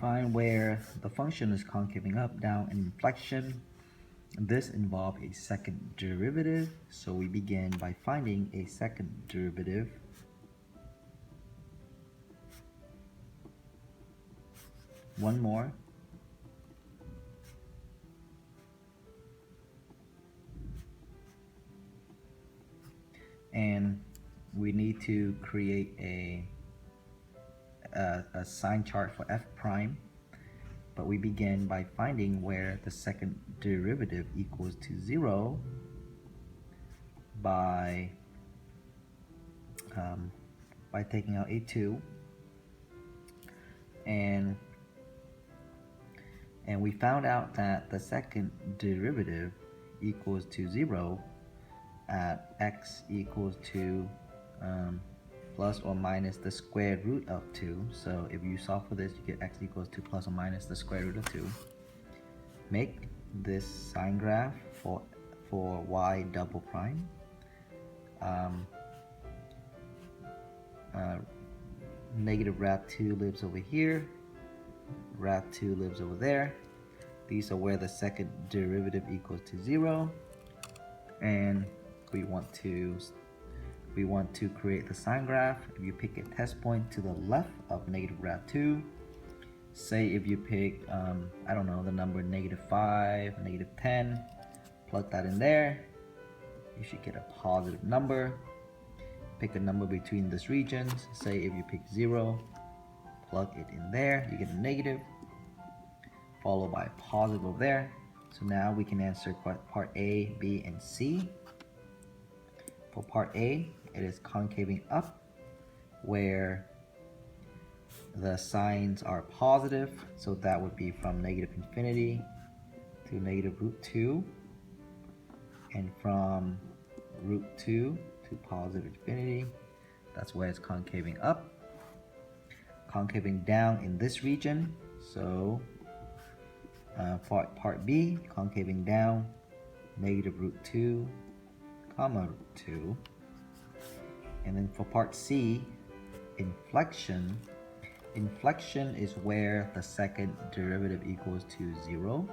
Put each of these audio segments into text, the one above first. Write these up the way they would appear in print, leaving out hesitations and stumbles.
find where the function is concaving up, down, and inflection. This involves a second derivative, so we begin by finding a second derivative. One more. And we need to create a sign chart for f prime, but we begin by finding where the second derivative equals to 0 by taking out a 2, and we found out that the second derivative equals to 0 at x equals to plus or minus the square root of 2. So if you solve for this, you get x equals to plus or minus the square root of 2. Make this sign graph for y double prime. Negative rad 2 lives over here, rad 2 lives over there. These are where the second derivative equals to 0, and we want to create the sign graph. If you pick a test point to the left of negative rad 2, say if you pick I don't know, the number -5, -10, plug that in there, you should get a positive number. Pick a number between these regions. Say if you pick 0, plug it in there, you get a negative, followed by a positive over there. So now we can answer part A, B, and C. For part A, it is concaving up, where the signs are positive, so that would be from -infinity to -√2, and from √2 to positive infinity. That's where it's concaving up. Concaving down in this region, so part B, concaving down, -√2, √2. And then for part C, inflection. Inflection is where the second derivative equals to 0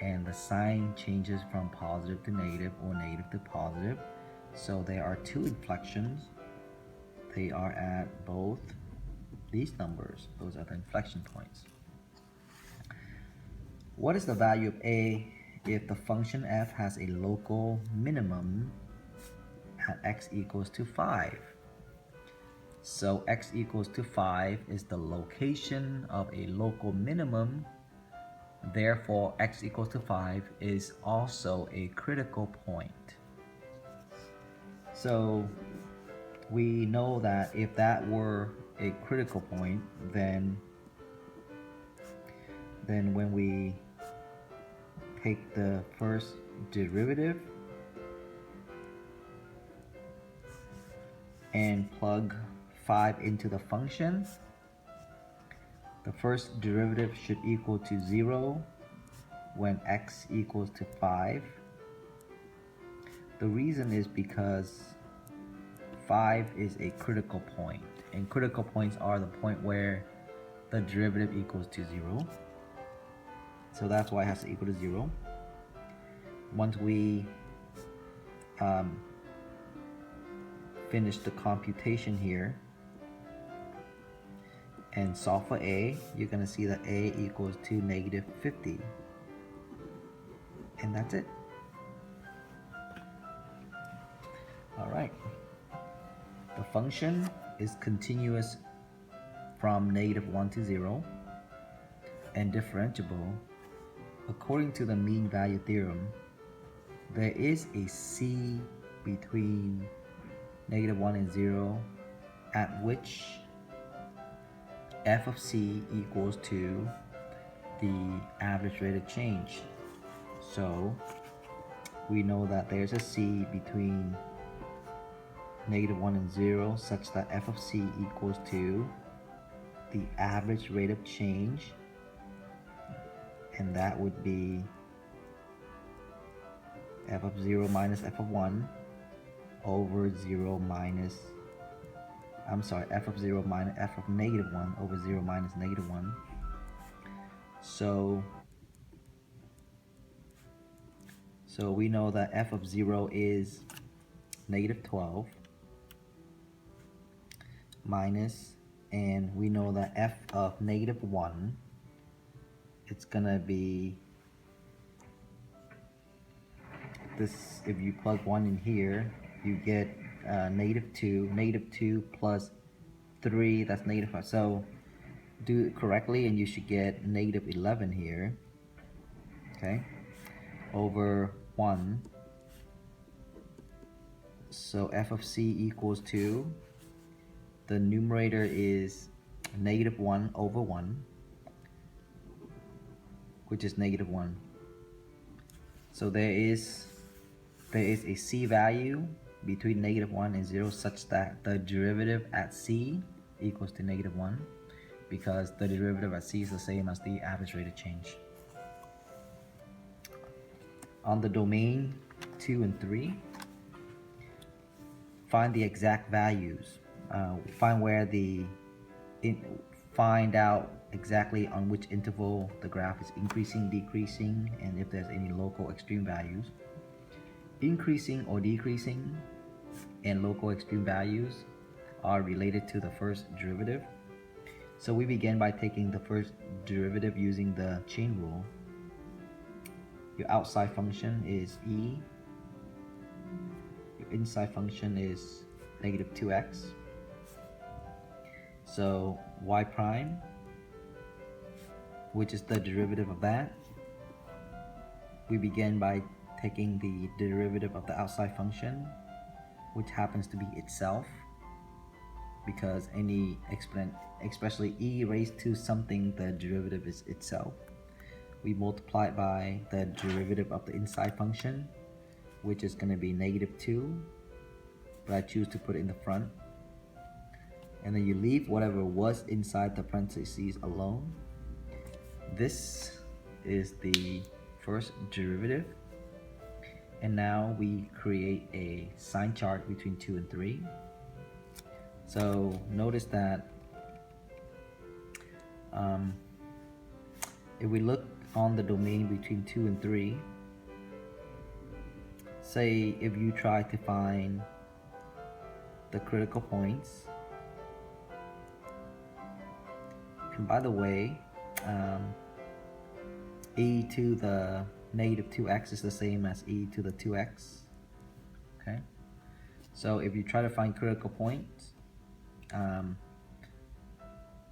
and the sign changes from positive to negative or negative to positive. So there are two inflections. They are at both these numbers. Those are the inflection points. What is the value of A if the function f has a local minimum at x equals to 5? So x equals to 5 is the location of a local minimum. Therefore, x equals to 5 is also a critical point. So we know that if that were a critical point, then when we take the first derivative and plug 5 into the function, the first derivative should equal to 0 when x equals to 5. The reason is because 5 is a critical point, and critical points are the point where the derivative equals to 0. So that's why it has to equal to 0. Once we finish the computation here and solve for A, you're going to see that A equals to -50. And that's it. Alright. The function is continuous from -1 to 0 and differentiable. According to the mean value theorem, there is a C between -1 and 0 at which f of c equals to the average rate of change. So we know that there's a C between -1 and 0 such that f of c equals to the average rate of change, and that would be f of 0 minus f of 1 over 0 minus, f of 0 minus f of -1 over 0 minus -1. So we know that f of 0 is negative 12 minus, and we know that f of negative 1, it's gonna be this. If you plug 1 in here, you get negative 2. Negative 2 plus 3, that's negative 5. So do it correctly and you should get negative 11 here, okay, over 1. So f of c equals to, the numerator is negative 1 over 1, which is negative 1. So there is a c value between negative 1 and 0 such that the derivative at c equals to negative 1, because the derivative at c is the same as the average rate of change. On the domain 2 and 3, find the exact values. Find out exactly on which interval the graph is increasing, decreasing, and if there's any local extreme values. Increasing or decreasing and local extreme values are related to the first derivative. So we begin by taking the first derivative using the chain rule. Your outside function is e. Your inside function is negative 2x. So y prime, which is the derivative of that, we begin by taking the derivative of the outside function, which happens to be itself, because any exponent, especially e raised to something, the derivative is itself. We multiply it by the derivative of the inside function, which is going to be negative 2, but I choose to put it in the front. And then you leave whatever was inside the parentheses alone. This is the first derivative. And now we create a sign chart between 2 and 3. So notice that if we look on the domain between 2 and 3, say if you try to find the critical points, and by the way, e to the negative 2x is the same as e to the 2x, okay? So if you try to find critical points,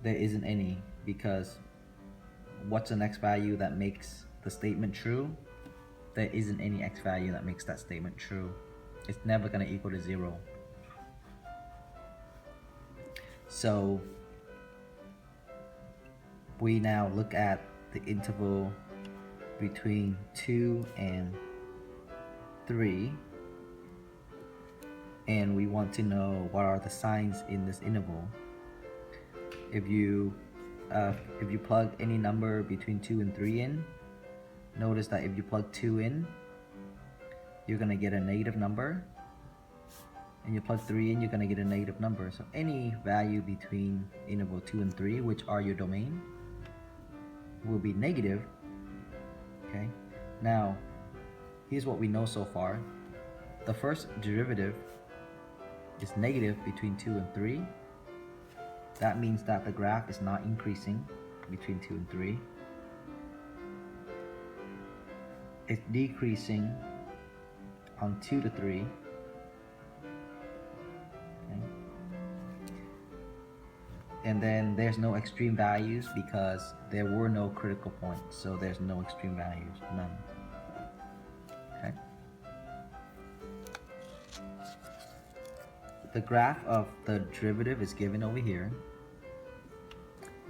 there isn't any, because what's the next value that makes the statement true? There isn't any x value that makes that statement true. It's never going to equal to 0. So we now look at the interval between 2 and 3, and we want to know what are the signs in this interval. If you plug any number between 2 and 3 in, notice that if you plug 2 in, you're going to get a negative number, and you plug 3 in, you're going to get a negative number. So any value between interval 2 and 3, which are your domain, will be negative. Okay, now here's what we know so far. The first derivative is negative between 2 and 3. That means that the graph is not increasing between 2 and 3. It's decreasing on 2 to 3. Okay. And then there's no extreme values because there were no critical points, so there's no extreme values, none. Okay. The graph of the derivative is given over here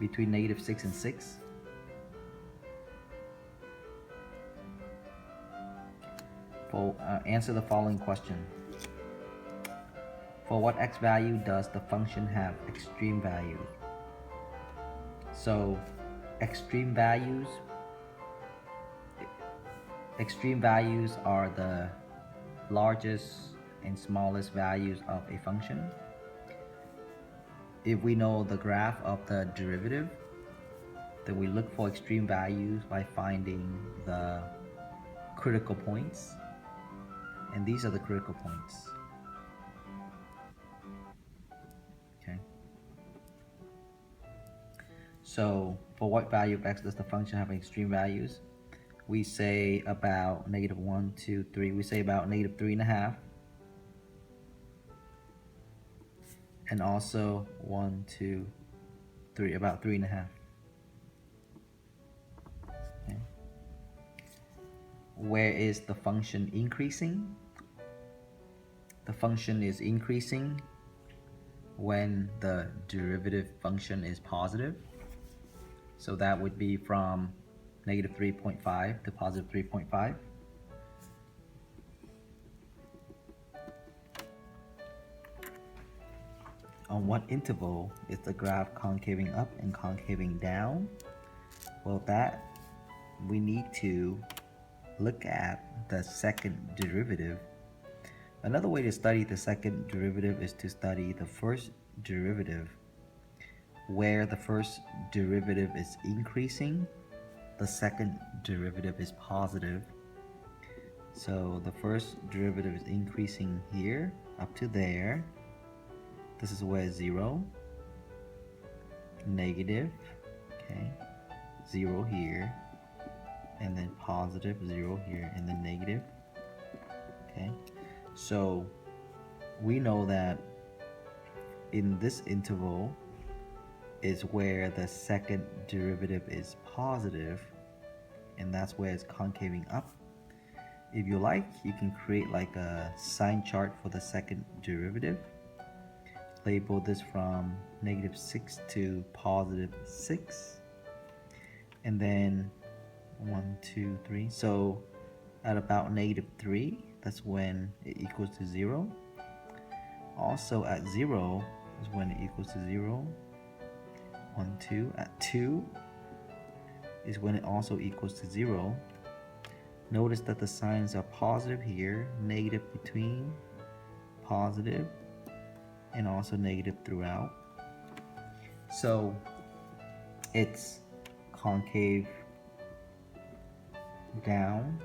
between negative 6 and 6. Answer the following question. For what x value does the function have extreme values? So extreme values are the largest and smallest values of a function. If we know the graph of the derivative, Then we look for extreme values by finding the critical points. And these are the critical points. Okay. So for what value of x does the function have extreme values? We say about -1, 2, 3. We say about -3.5. And also 1, 2, 3, about 3.5. Okay. Where is the function increasing? The function is increasing when the derivative function is positive. So that would be from -3.5 to +3.5. On what interval is the graph concaving up and concaving down? Well, that we need to look at the second derivative. Another way to study the second derivative is to study the first derivative. Where the first derivative is increasing, the second derivative is positive. So the first derivative is increasing here up to there. This is where 0, negative, okay, 0 here, and then positive, 0 here, and then negative. Okay, so we know that in this interval is where the second derivative is positive, and that's where it's concaving up. If you like, you can create like a sign chart for the second derivative. Label this from -6 to +6, and then 1, 2, 3. So at about -3, that's when it equals to 0. Also at 0 is when it equals to 0. 1, 2. At 2 is when it also equals to 0. Notice that the signs are positive here, negative between, positive, and also negative throughout. So it's concave down,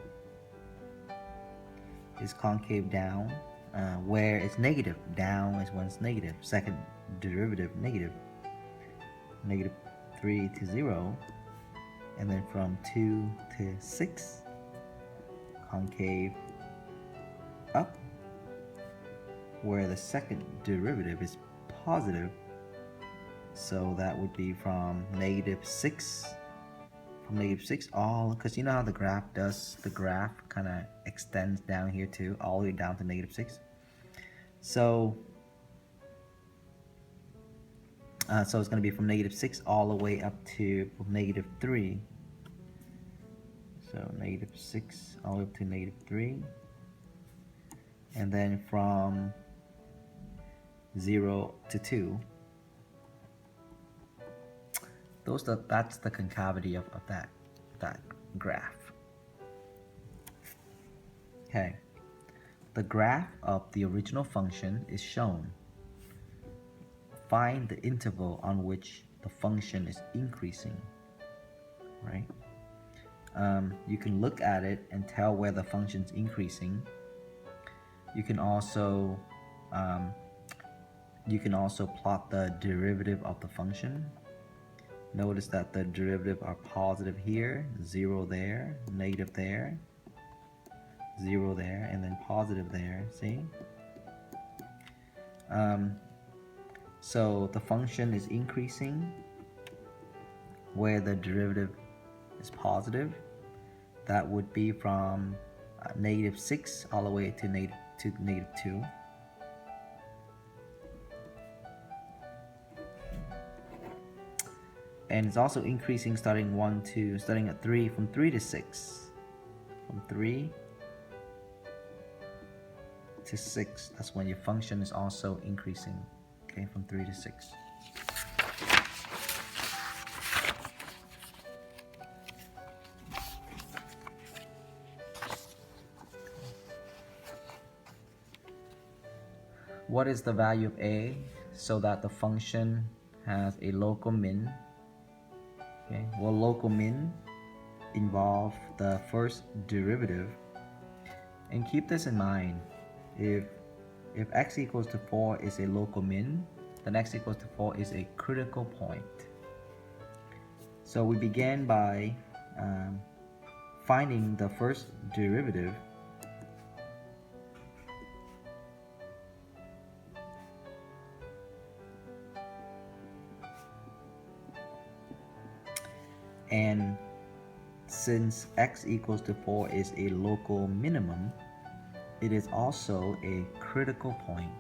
is concave down, where it's negative. Down is when it's negative. Second derivative, negative. -3 to 0, and then from 2 to 6, concave up, where the second derivative is positive. So that would be from -6, all, because you know how the graph does, the graph kind of extends down here too, all the way down to -6. So so it's going to be from -6 all the way up to -3. So -6 all the way up to -3. And then from 0 to 2. That's the concavity of that graph. Okay. The graph of the original function is shown. Find the interval on which the function is increasing, right? You can look at it and tell where the function's increasing. You can also plot the derivative of the function. Notice that the derivative are positive here, 0 there, negative there, 0 there, and then positive there, see? So the function is increasing where the derivative is positive. That would be from -6 all the way to -2. And it's also increasing starting at 3, from 3 to 6. From 3 to 6, that's when your function is also increasing. Okay, from 3 to 6. What is the value of a so that the function has a local min Okay, well, local min involve the first derivative, and keep this in mind. If x equals to 4 is a local min, then x equals to 4 is a critical point. So we began by finding the first derivative. And since x equals to 4 is a local minimum, it is also a critical point.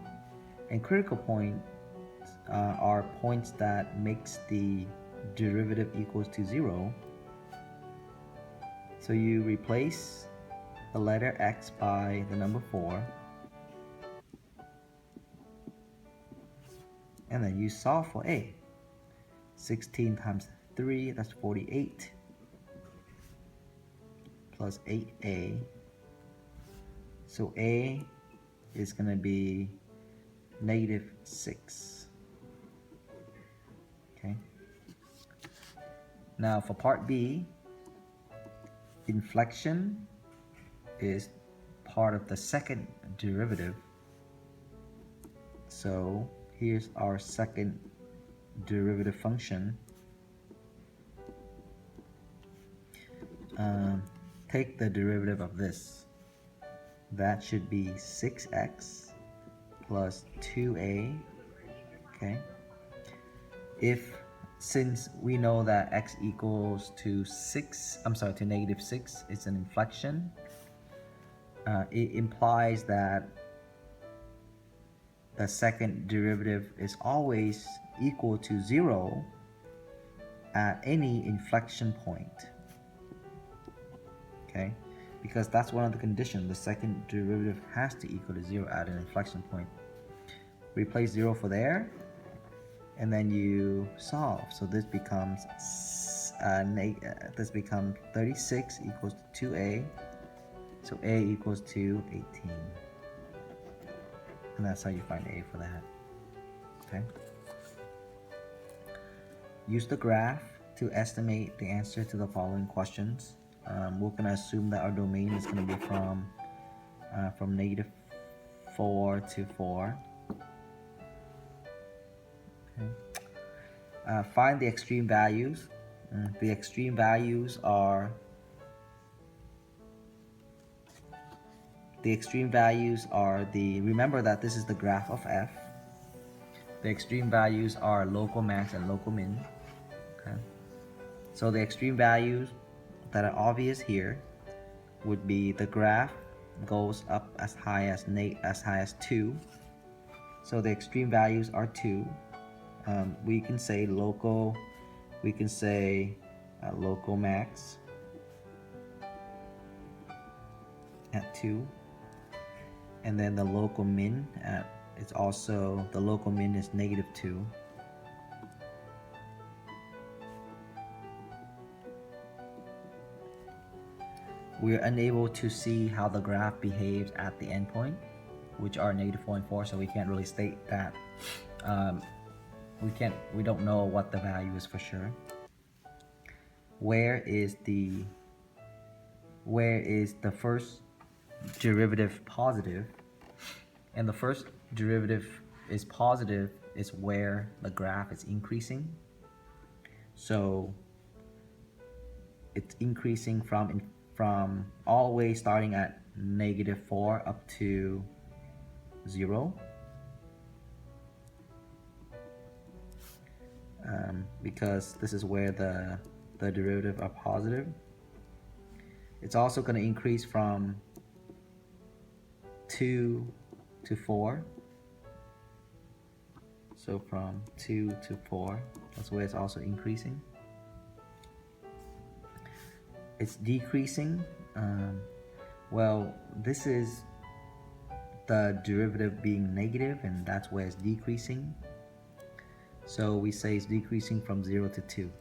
And critical points are points that makes the derivative equals to 0. So you replace the letter x by the number 4, and then you solve for a. 16 times 3, that's 48, plus 8a. So a is going to be -6. Okay. Now for part B, inflection is part of the second derivative. So here's our second derivative function. Take the derivative of this. That should be 6x plus 2a. Okay. Since we know that x equals to 6, to -6, it's an inflection. It implies that the second derivative is always equal to 0 at any inflection point. Okay, because that's one of the conditions. The second derivative has to equal to 0 at an inflection point. Replace 0 for there, and then you solve. So this becomes 36 equals to 2a. So a equals to 18. And that's how you find a for that. Okay. Use the graph to estimate the answer to the following questions. We're going to assume that our domain is going to be from -4 to 4. Okay. Find the extreme values. The extreme values are remember that this is the graph of f. The extreme values are local max and local min. Okay. So the extreme values that are obvious here would be the graph goes up as high as 2. So the extreme values are 2. We can say local max at 2, and then the local min the local min is -2. We are unable to see how the graph behaves at the endpoint, which are -4 and 4, so we can't really state that. We don't know what the value is for sure. Where is the first derivative positive? And the first derivative is positive is where the graph is increasing. So it's increasing from all the way starting at -4 up to 0. Because this is where the derivative are positive. It's also going to increase from 2 to 4. So from 2 to 4, that's where it's also increasing. It's decreasing. Well, this is the derivative being negative, and that's where it's decreasing. So we say it's decreasing from 0 to 2.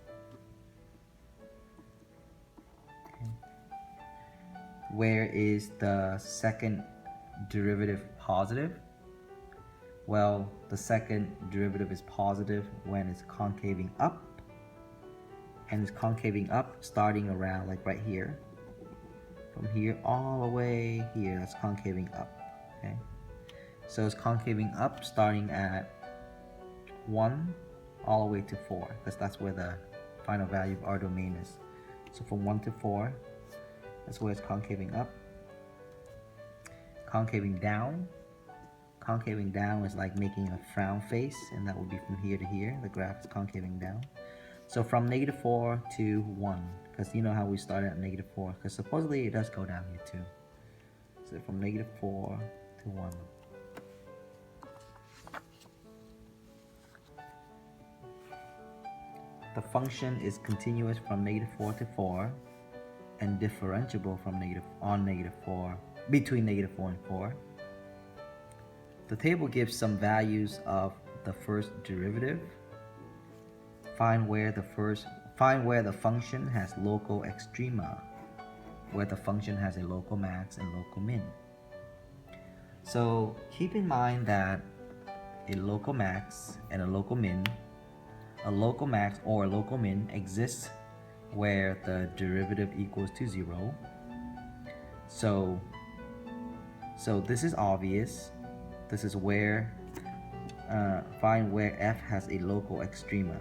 Okay. Where is the second derivative positive? Well, the second derivative is positive when it's concaving up, and it's concaving up, starting around like right here. From here all the way here, that's concaving up. Okay, so it's concaving up, starting at 1 all the way to 4, because that's where the final value of our domain is. So from 1 to 4, that's where it's concaving up. Concaving down. Concaving down is like making a frown face, and that would be from here to here. The graph is concaving down. So from -4 to 1, because you know how we started at -4, because supposedly it does go down here too. So from -4 to 1. The function is continuous from -4 to 4 and differentiable from -4 between -4 and 4. The table gives some values of the first derivative. Find where the function has local extrema, where the function has a local max and local min. So keep in mind that a local max and a local min, a local max or a local min exists where the derivative equals to 0. So this is obvious. This is where find where f has a local extrema.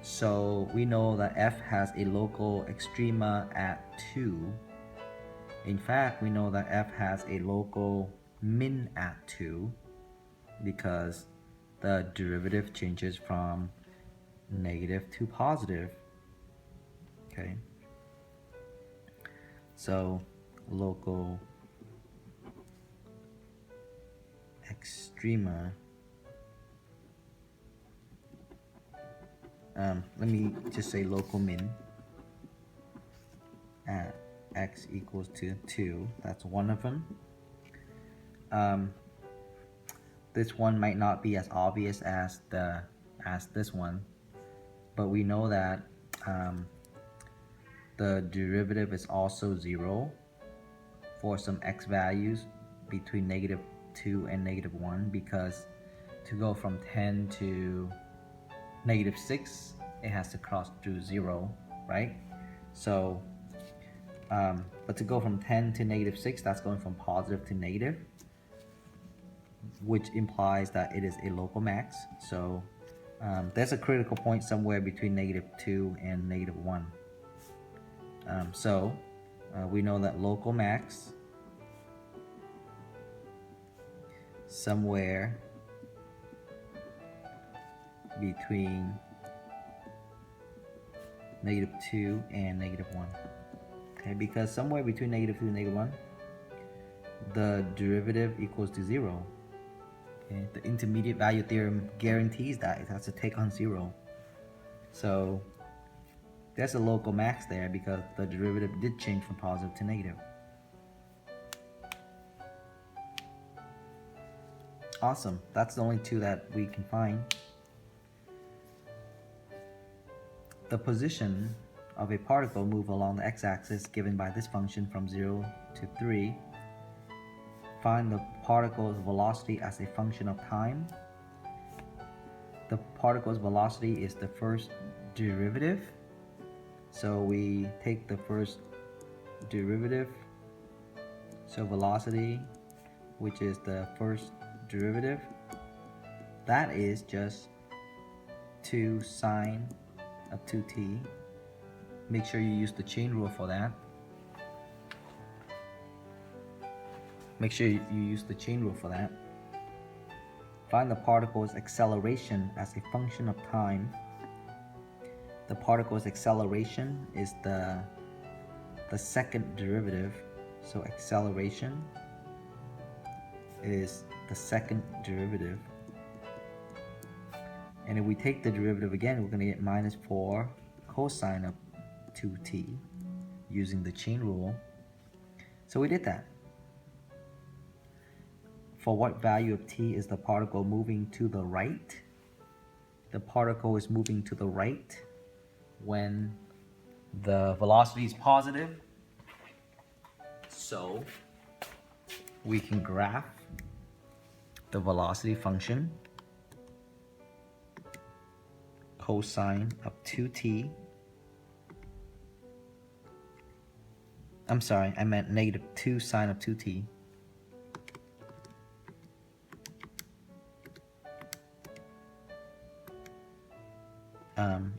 So we know that f has a local extrema at 2. In fact, we know that f has a local min at 2 because the derivative changes from negative to positive. Okay, so local extrema. Let me just say local min at x equals to 2. That's one of them. This one might not be as obvious as this one, but we know that the derivative is also 0 for some x values between -2 and -1, because to go from 10 to -6, it has to cross through 0, right? So but to go from 10 to -6, that's going from positive to negative, which implies that it is a local max. So there's a critical point somewhere between -2 and -1. So we know that local max somewhere between -2 and -1. Okay, because somewhere between -2 and -1, the derivative equals to 0. Okay, the intermediate value theorem guarantees that it has to take on 0. So there's a local max there because the derivative did change from positive to negative. Awesome. That's the only two that we can find. The position of a particle move along the x-axis given by this function from 0 to 3. Find the particle's velocity as a function of time. The particle's velocity is the first derivative. So we take the first derivative. So velocity, which is the first derivative, that is just 2 sine of 2t. Make sure you use the chain rule for that. Make sure you use the chain rule for that. Find the particle's acceleration as a function of time. The particle's acceleration is the second derivative. So acceleration is the second derivative. And if we take the derivative again, we're going to get -4 cosine of 2t using the chain rule. So we did that. For what value of t is the particle moving to the right? The particle is moving to the right when the velocity is positive. So we can graph the velocity function cosine of 2t I'm sorry, I meant negative 2 sine of 2t.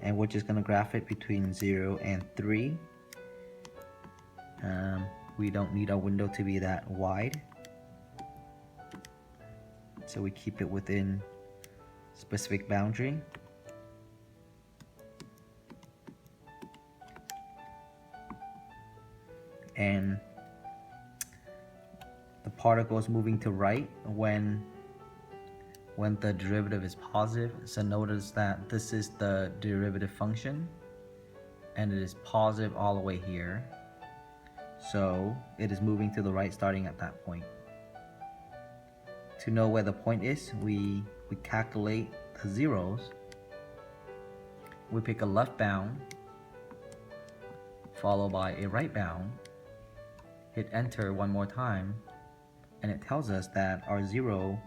And we're just going to graph it between 0 and 3. We don't need our window to be that wide, so we keep it within specific boundary. And the particle is moving to right when the derivative is positive. So notice that this is the derivative function and it is positive all the way here. So it is moving to the right starting at that point. To know where the point is, we calculate the zeros. We pick a left bound followed by a right bound, hit enter one more time, and it tells us that our 0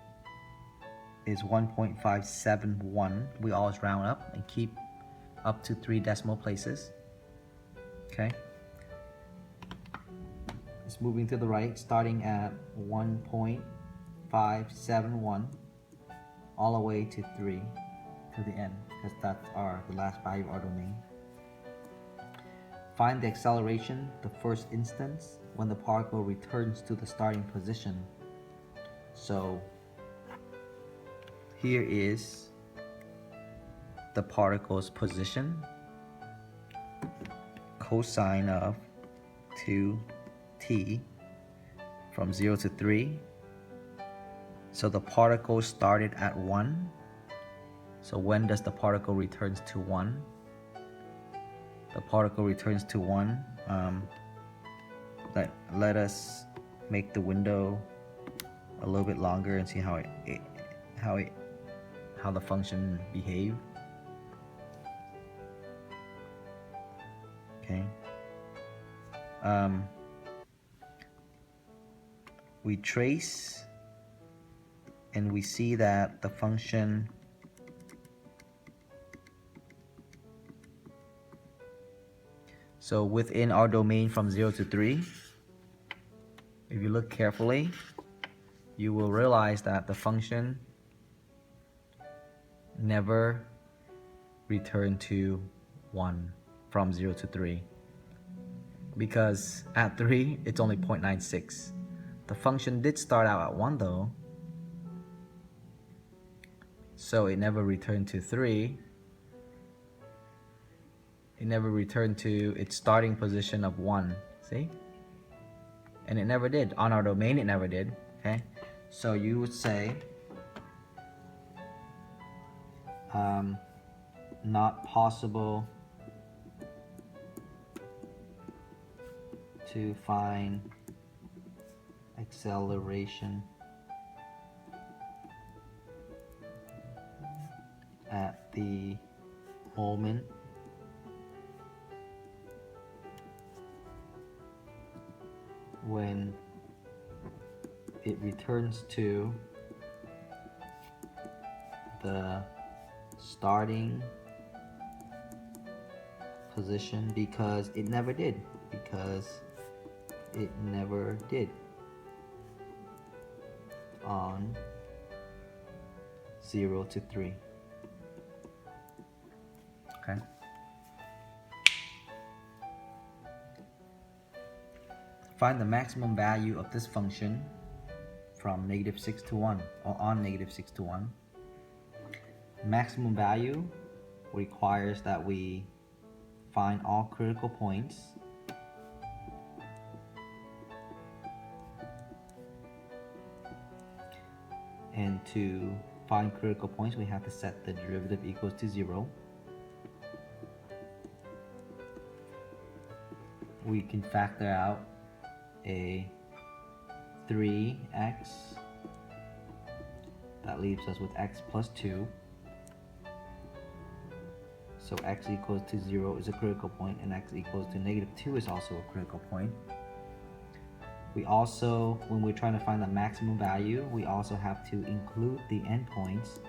is 1.571. We always round up and keep up to 3 decimal places. Okay. It's moving to the right, starting at 1.571 all the way to 3 to the end, because that's the last value of our domain. Find the acceleration, the first instance, when the particle returns to the starting position. So here is the particle's position, cosine of 2t from 0 to 3. So the particle started at 1. So when does the particle returns to 1? The particle returns to 1. Let us make the window a little bit longer and see how the function behave. Okay. We trace and we see that the function so within our domain from 0 to 3, if you look carefully, you will realize that the function never returned to 1 from 0 to 3, because at 3 it's only 0.96. The function did start out at 1 though, so it never returned to 3. It never returned to its starting position of 1, see? And it never did. On our domain it never did, okay? So you would say not possible to find acceleration at the moment when it returns to the starting position, because it never did. On 0 to 3. Okay. Find the maximum value of this function from -6 to 1, or on -6 to 1. Maximum value requires that we find all critical points and to find critical points we have to set the derivative equals to 0. We can factor out a 3x, that leaves us with x plus 2. So x equals to 0 is a critical point, and x equals to -2 is also a critical point. We also, when we're trying to find the maximum value, we also have to include the endpoints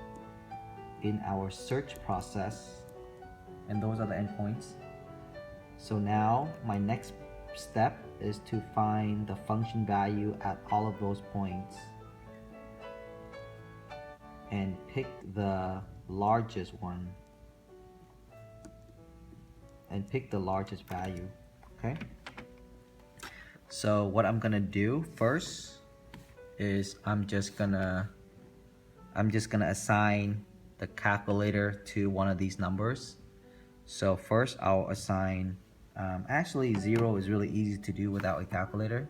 in our search process, and those are the endpoints. So now my next step is to find the function value at all of those points and pick the largest one and pick the largest value. Okay, so what I'm gonna do first is I'm just gonna assign the calculator to one of these numbers. So first I'll assign, actually 0 is really easy to do without a calculator.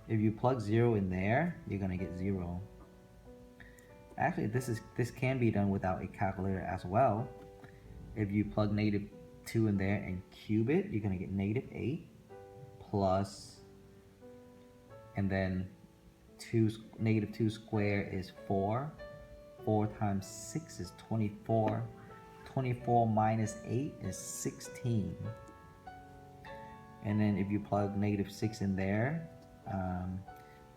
If you plug 0 in there, you're gonna get 0. Actually, this can be done without a calculator as well. If you plug -2 in there and cube it, you're gonna get -8 plus, and then -2 squared is 4. 4 times 6 is 24. 24 minus 8 is 16. And then if you plug -6 in there,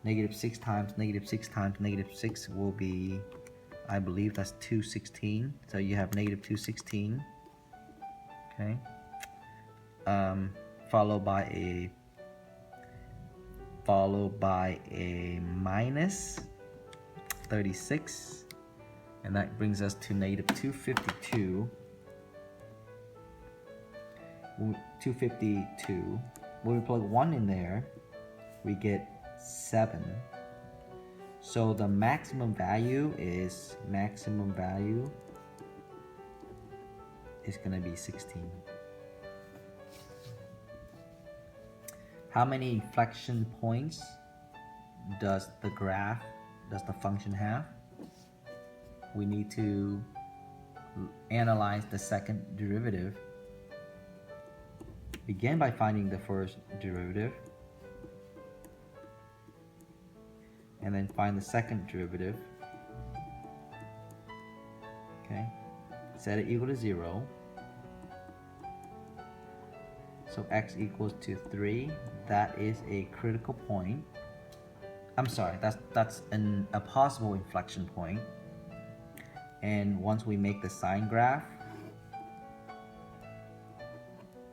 -6 times -6 times -6 will be, I believe that's 216. So you have -216. Okay. Followed by a minus 36. And that brings us to -252. 252. When we plug 1 in there, we get 7. So the maximum value is gonna be 16. How many inflection points does the function have? We need to analyze the second derivative. Begin by finding the first derivative, and then find the second derivative. Okay, set it equal to 0. So x equals to 3. That is a critical point. I'm sorry, that's a possible inflection point. And once we make the sine graph,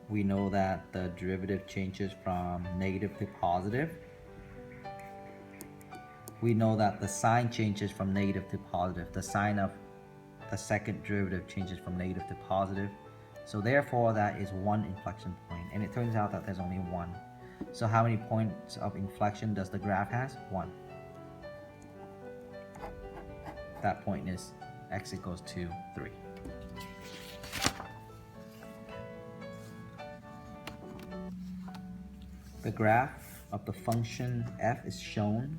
we know that the derivative changes from negative to positive. We know that the sign changes from negative to positive. The sign of the second derivative changes from negative to positive. So therefore that is one inflection point. And it turns out that there's only one. So how many points of inflection does the graph has? 1. That point is x equals to 3. The graph of the function f is shown.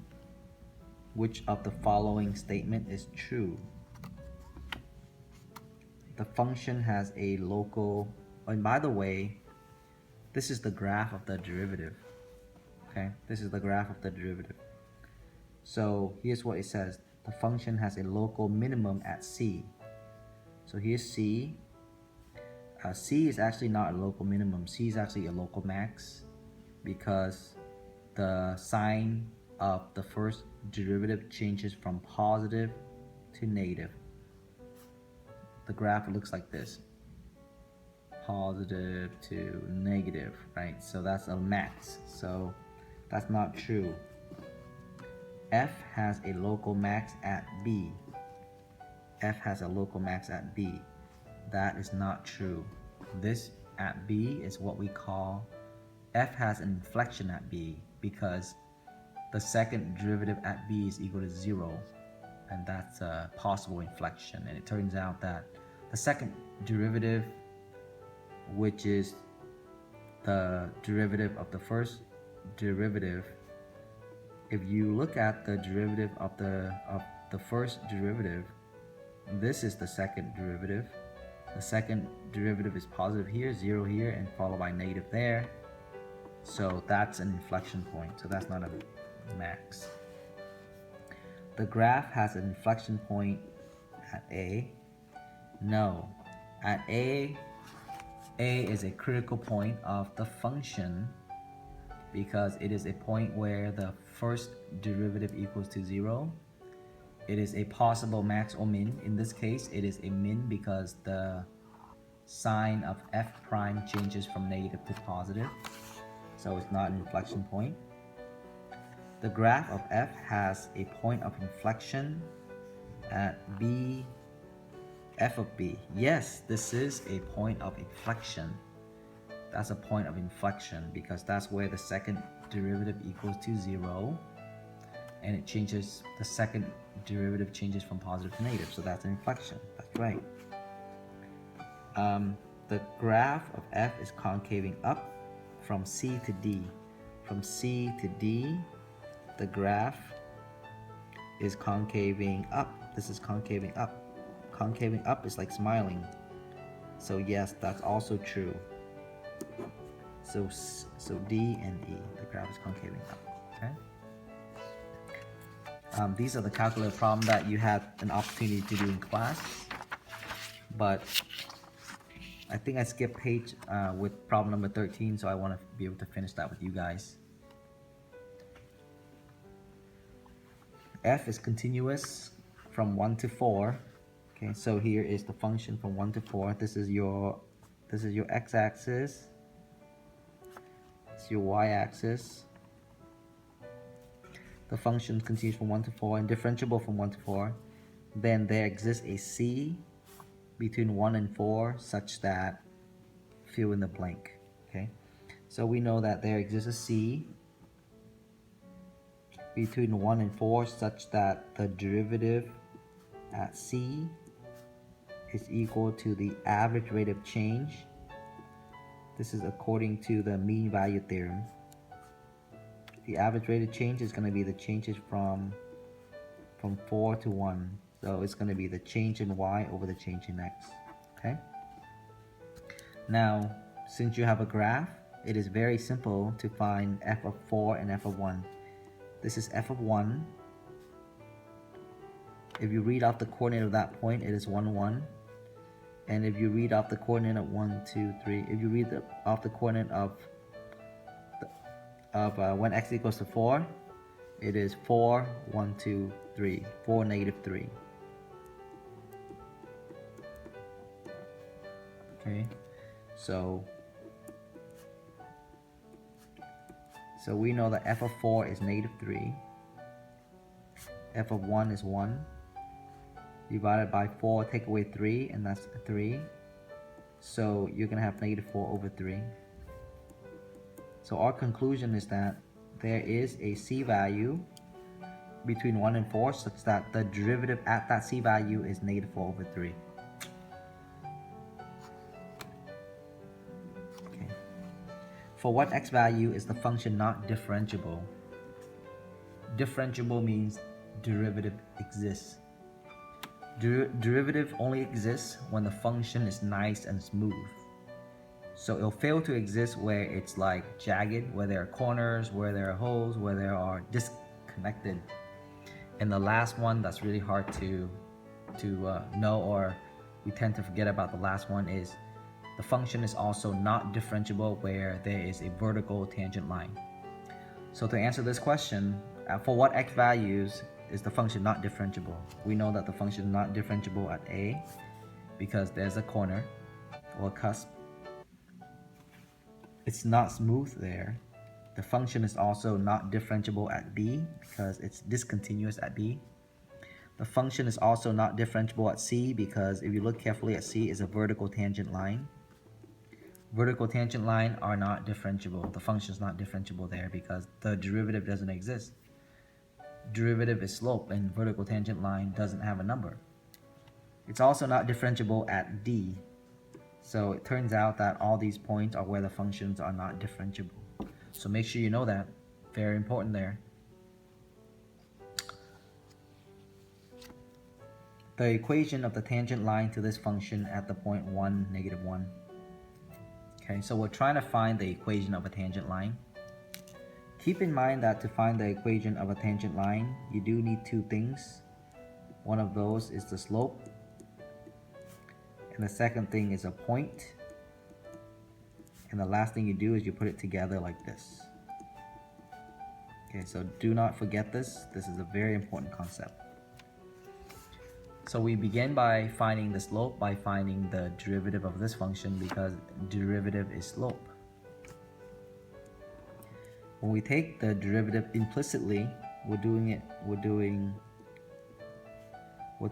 Which of the following statement is true? The function has a local, and by the way, this is the graph of the derivative. Okay, this is the graph of the derivative. So here's what it says. The function has a local minimum at c. So here's c. C is actually not a local minimum. C is actually a local max because the sign of the first derivative changes from positive to negative. The graph looks like this. Positive to negative, right? So that's a max. So that's not true. F has a local max at B. F has a local max at B. That is not true. This at B is what we call, F has an inflection at B because the second derivative at B is equal to 0. And that's a possible inflection. And it turns out that the second derivative, which is the derivative of the first derivative, if you look at the derivative of the first derivative, this is the second derivative. The second derivative is positive here, 0 here, and followed by negative there. So that's an inflection point. So that's not a max. The graph has an inflection point at A. No. At A is a critical point of the function because it is a point where the first derivative equals to 0. It is a possible max or min. In this case, it is a min because the sign of f prime changes from negative to positive. so it's not an inflection point. The graph of f has a point of inflection at b, f of b. Yes, this is a point of inflection. That's a point of inflection because that's where the second derivative equals to 0, and it changes, the second derivative changes from positive to negative, so that's an inflection. That's right. The graph of f is concaving up from C to D. From C to D, the graph is concaving up. This is concaving up. Concaving up is like smiling. So yes, that's also true. So D and E, the graph is concaving up. Okay. These are the calculator problems that you had an opportunity to do in class, but I think I skipped page with problem number 13, so I want to be able to finish that with you guys. F is continuous from 1 to 4. Okay, so here is the function from 1 to 4. This is your x-axis. It's your y-axis. The function continues from 1 to 4 and differentiable from 1 to 4. Then there exists a c between 1 and 4 such that, fill in the blank. Okay, so we know that there exists a c between 1 and 4 such that the derivative at c is equal to the average rate of change. This is according to the mean value theorem. The average rate of change is going to be the changes from 4 to 1. So it's going to be the change in y over the change in x. Okay? Now, since you have a graph, it is very simple to find f of 4 and f of 1. This is f of 1. If you read off the coordinate of that point, it is 1, 1. And if you read off the coordinate of 1, 2, 3, if you read off the coordinate of when x equals to 4, it is 4, 1, 2, 3, 4, negative 3. Okay, so we know that f of 4 is negative 3, f of 1 is 1, divided by 4, take away 3, and that's 3. So you're going to have negative 4 over 3. So our conclusion is that there is a c value between 1 and 4 such that the derivative at that c value is negative 4 over 3. Okay. For what x value is the function not differentiable? Differentiable means derivative exists. Derivative only exists when the function is nice and smooth. So it'll fail to exist where it's like jagged, where there are corners, where there are holes, where there are disconnected. And the last one that's really hard to know, or we tend to forget about the last one, is the function is also not differentiable where there is a vertical tangent line. So to answer this question, for what x values is the function not differentiable? We know that the function is not differentiable at a because there's a corner or a cusp. It's not smooth there. The function is also not differentiable at b because it's discontinuous at b. The function is also not differentiable at c because if you look carefully at c, is a vertical tangent line. Vertical tangent line are not differentiable. The function is not differentiable there because the derivative doesn't exist. Derivative is slope and vertical tangent line doesn't have a number. It's also not differentiable at d. So it turns out that all these points are where the functions are not differentiable. So make sure you know that. Very important there. The equation of the tangent line to this function at the point 1, negative 1. Okay, so we're trying to find the equation of a tangent line. Keep in mind that to find the equation of a tangent line, you do need two things. One of those is the slope. And the second thing is a point. And the last thing you do is you put it together like this. Okay, so do not forget this. This is a very important concept. So we begin by finding the slope by finding the derivative of this function because derivative is slope. When we take the derivative implicitly, we're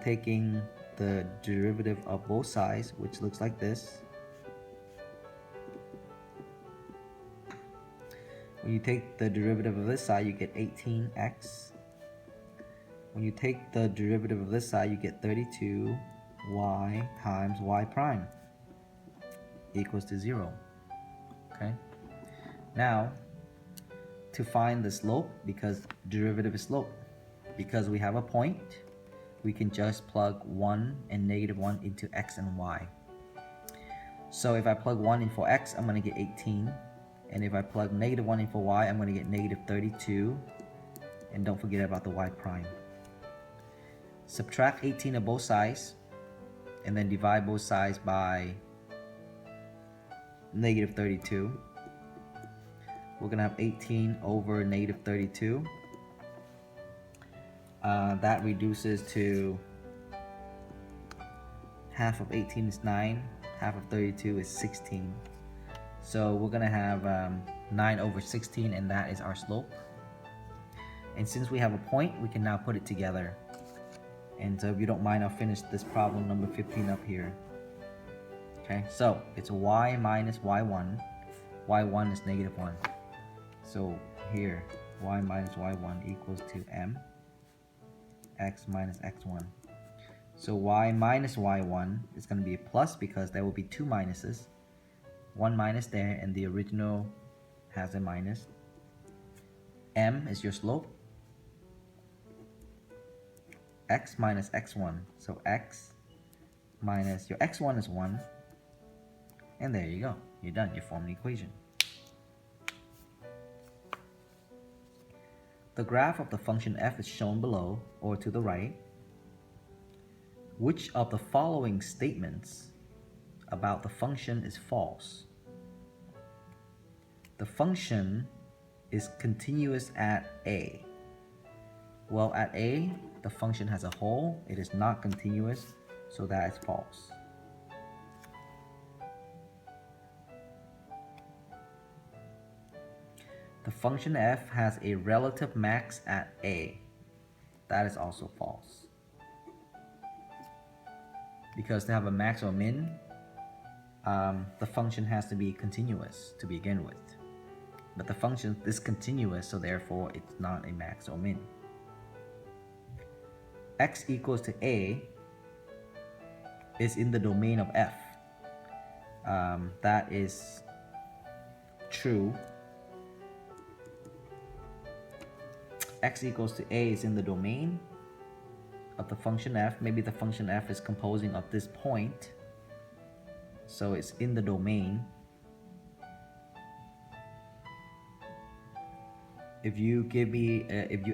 taking the derivative of both sides, which looks like this. When you take the derivative of this side, you get 18x. When you take the derivative of this side, you get 32y times y prime equals to 0. Okay? Now, to find the slope, because derivative is slope, because we have a point, we can just plug 1 and -1 into x and y. So if I plug 1 in for x, I'm going to get 18. And if I plug -1 in for y, I'm going to get -32. And don't forget about the y prime. Subtract 18 of both sides, and then divide both sides by -32. We're going to have 18 over -32. That reduces to half of 18 is 9, half of 32 is 16. So we're going to have 9 over 16, and that is our slope. And since we have a point, we can now put it together. And so if you don't mind, I'll finish this problem number 15 up here. Okay, so it's y minus y1. y1 is -1. So here, y minus y1 equals to m x minus x1. So y minus y1 is going to be a plus because there will be two minuses. One minus there, and the original has a minus. M is your slope. X minus x1. So x minus your x1 is 1. And there you go. You're done. You form an equation. The graph of the function f is shown below, or to the right. Which of the following statements about the function is false? The function is continuous at a. Well, at a, the function has a hole. It is not continuous, so that is false. The function f has a relative max at a. That is also false. Because to have a max or min, the function has to be continuous to begin with. But the function is continuous, so therefore it's not a max or min. X equals to a is in the domain of f. That is true. X equals to a is in the domain of the function f. Maybe the function f is composing of this point, so it's in the domain. If you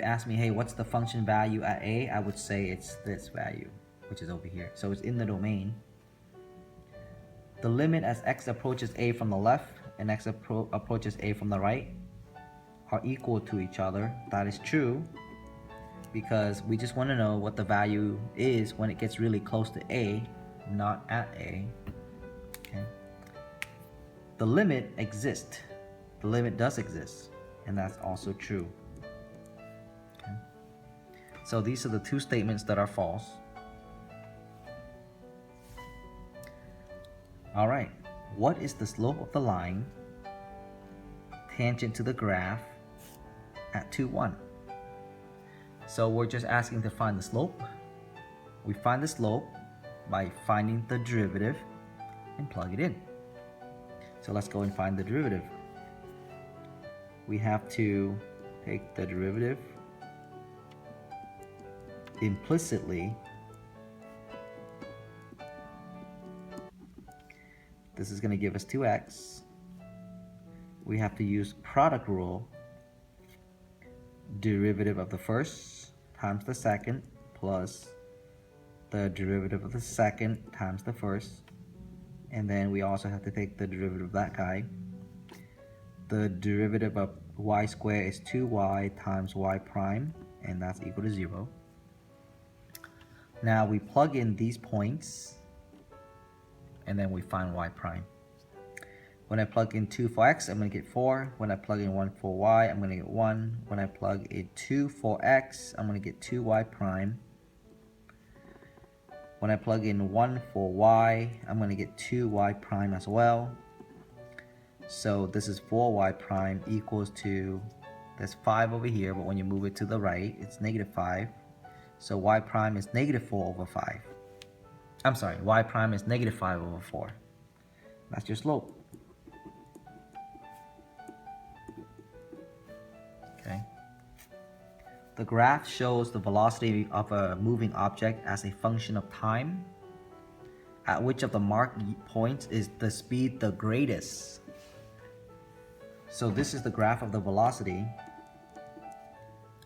ask me, hey, what's the function value at a, I would say it's this value, which is over here. So it's in the domain. The limit as x approaches a from the left and x approaches a from the right are equal to each other. That is true, because we just want to know what the value is when it gets really close to a, not at a. Okay. The limit exists. The limit does exist, and that's also true. Okay. So these are the two statements that are false. All right, what is the slope of the line tangent to the graph at 2, 1? So we're just asking to find the slope. We find the slope by finding the derivative and plug it in. So let's go and find the derivative. We have to take the derivative implicitly. This is going to give us 2x. We have to use product rule. Derivative of the first times the second plus the derivative of the second times the first. And then we also have to take the derivative of that guy. The derivative of y squared is 2y times y prime, and that's equal to 0. Now we plug in these points, and then we find y prime. When I plug in 2 for x, I'm going to get 4. When I plug in 1 for y, I'm going to get 1. When I plug in 2 for x, I'm going to get 2y prime. When I plug in 1 for y, I'm going to get 2y prime as well. So this is 4y prime equals to, there's 5 over here, but when you move it to the right, it's negative 5. So y prime is negative 4 over 5. I'm sorry, y prime is negative 5 over 4. That's your slope. Okay. The graph shows the velocity of a moving object as a function of time. At which of the marked points is the speed the greatest? So this is the graph of the velocity.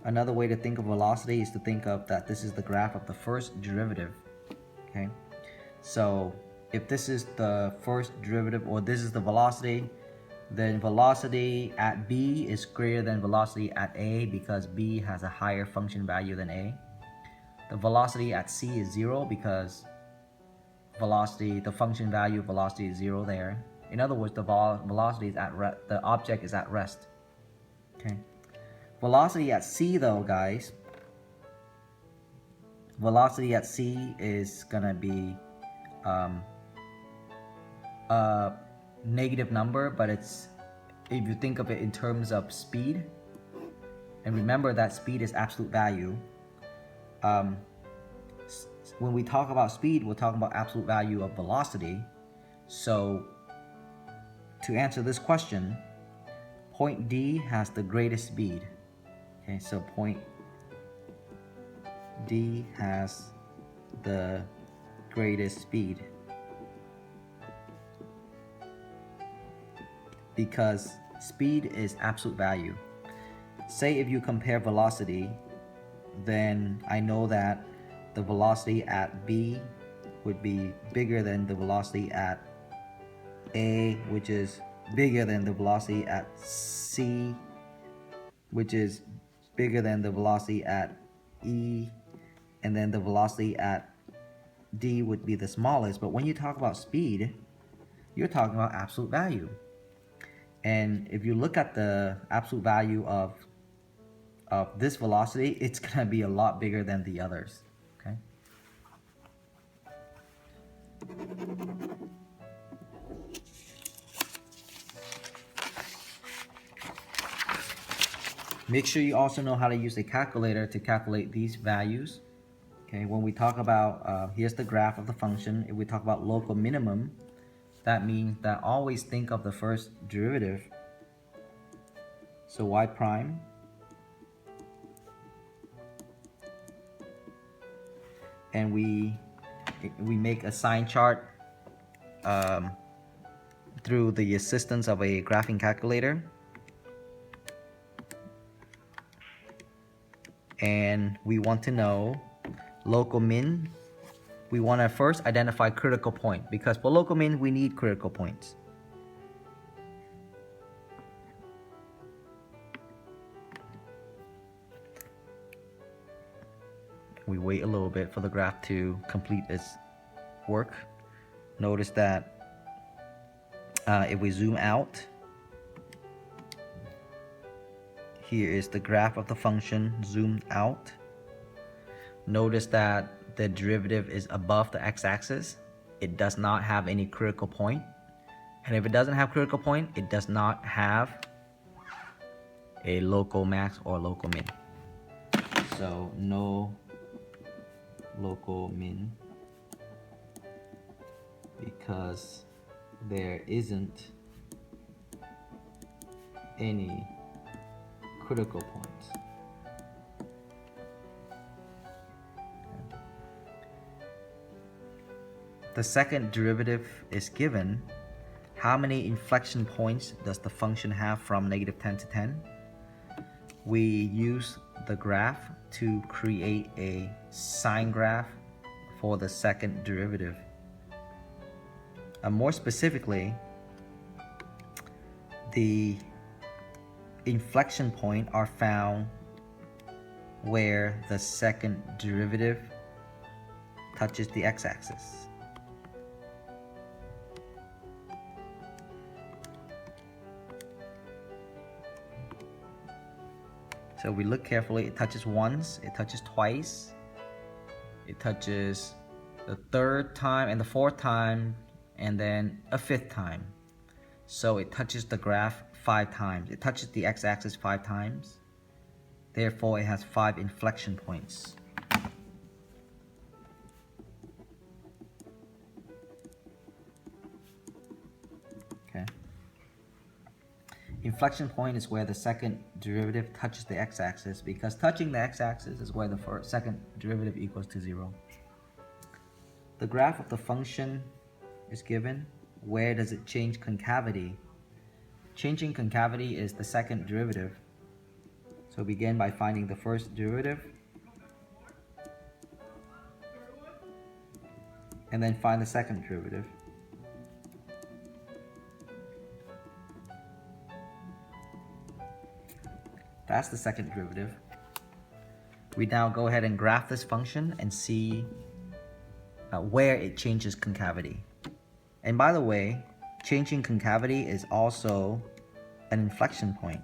Another way to think of velocity is to think of that this is the graph of the first derivative. Okay. So if this is the first derivative, or this is the velocity, then velocity at b is greater than velocity at a because b has a higher function value than a. The velocity at c is 0 because velocity, the function value of velocity is 0 there. In other words, the velocity is the object is at rest. Okay. Velocity at c though, guys, velocity at c is gonna be a negative number, but it's, if you think of it in terms of speed, and remember that speed is absolute value. When we talk about speed, we're talking about absolute value of velocity. So to answer this question, point D has the greatest speed. Okay, so point D has the greatest speed because speed is absolute value. Say if you compare velocity, then I know that the velocity at B would be bigger than the velocity at A, which is bigger than the velocity at C, which is bigger than the velocity at E, and then the velocity at D would be the smallest. But when you talk about speed, you're talking about absolute value. And if you look at the absolute value of this velocity, it's going to be a lot bigger than the others. Okay. Make sure you also know how to use a calculator to calculate these values. Okay, when we talk about, here's the graph of the function. If we talk about local minimum, that means that always think of the first derivative. So y prime and we make a sign chart through the assistance of a graphing calculator. And we want to know local min. We want to first identify critical point, because for local min we need critical points. We wait a little bit for the graph to complete its work. Notice that if we zoom out, here is the graph of the function zoomed out. Notice that the derivative is above the x-axis. It does not have any critical point. And if it doesn't have critical point, it does not have a local max or local min. So no local min, because there isn't any critical points. The second derivative is given. How many inflection points does the function have from -10 to 10? We use the graph to create a sine graph for the second derivative. More specifically, the inflection point are found where the second derivative touches the x-axis. So we look carefully, it touches once, it touches twice, it touches the third time and the fourth time, and then a fifth time. So it touches the graph 5 times. It touches the x-axis 5 times. Therefore, it has 5 inflection points. Okay. Inflection point is where the second derivative touches the x-axis, because touching the x-axis is where the second derivative equals to 0. The graph of the function is given. Where does it change concavity? Changing concavity is the second derivative. So begin by finding the first derivative, and then find the second derivative. That's the second derivative. We now go ahead and graph this function and see where it changes concavity. And by the way, changing concavity is also an inflection point.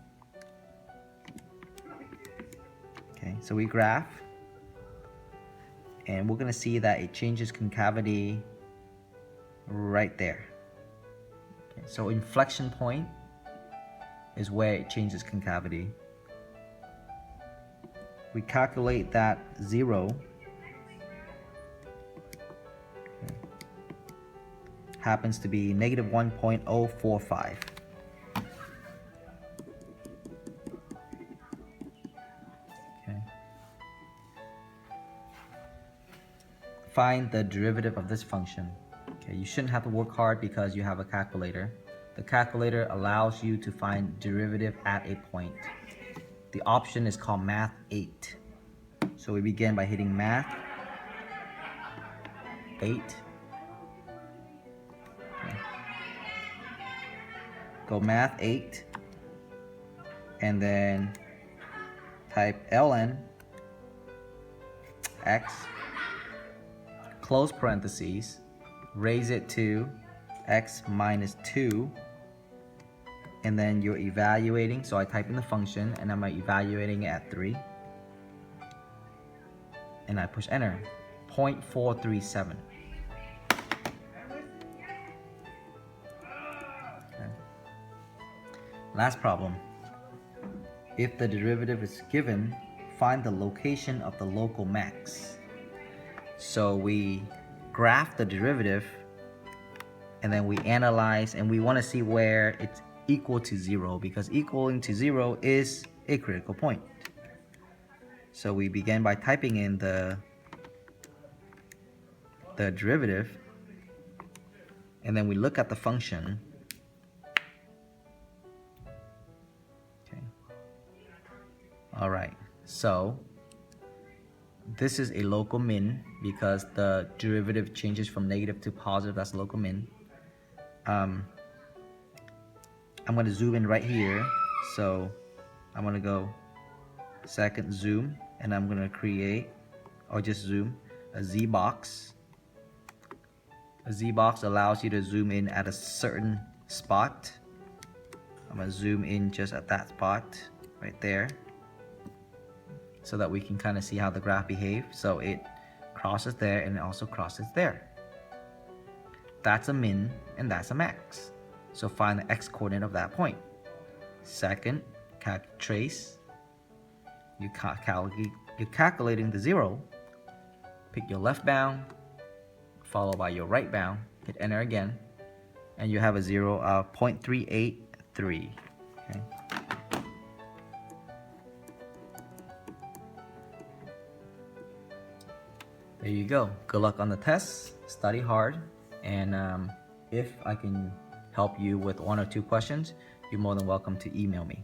Okay, so we graph, and we're going to see that it changes concavity right there. Okay, so inflection point is where it changes concavity. We calculate that 0. Okay, happens to be negative 1.045. Find the derivative of this function. Okay, you shouldn't have to work hard because you have a calculator. The calculator allows you to find derivative at a point. The option is called Math 8. So we begin by hitting Math 8. Okay. Go Math 8, and then type ln x, close parentheses, raise it to x minus 2, and then you're evaluating. So I type in the function, and I'm evaluating it at 3, and I push enter. 0.437. Okay. Last problem. If the derivative is given, find the location of the local max. So we graph the derivative, and then we analyze, and we want to see where it's equal to 0, because equaling to 0 is a critical point. So we begin by typing in the derivative, and then we look at the function. Okay. All right. So this is a local min because the derivative changes from negative to positive. That's local min. I'm going to zoom in right here. So I'm going to go second zoom, and I'm going to create, or just zoom, a Z box. A Z box allows you to zoom in at a certain spot. I'm going to zoom in just at that spot right there, so that we can kind of see how the graph behaves. So it crosses there, and it also crosses there. That's a min, and that's a max. So find the x-coordinate of that point. Second, trace. You're calculating the 0. Pick your left bound, followed by your right bound. Hit enter again, and you have a 0 of 0.383. Okay. There you go. Good luck on the tests. Study hard, and if I can help you with 1 or 2 questions, you're more than welcome to email me.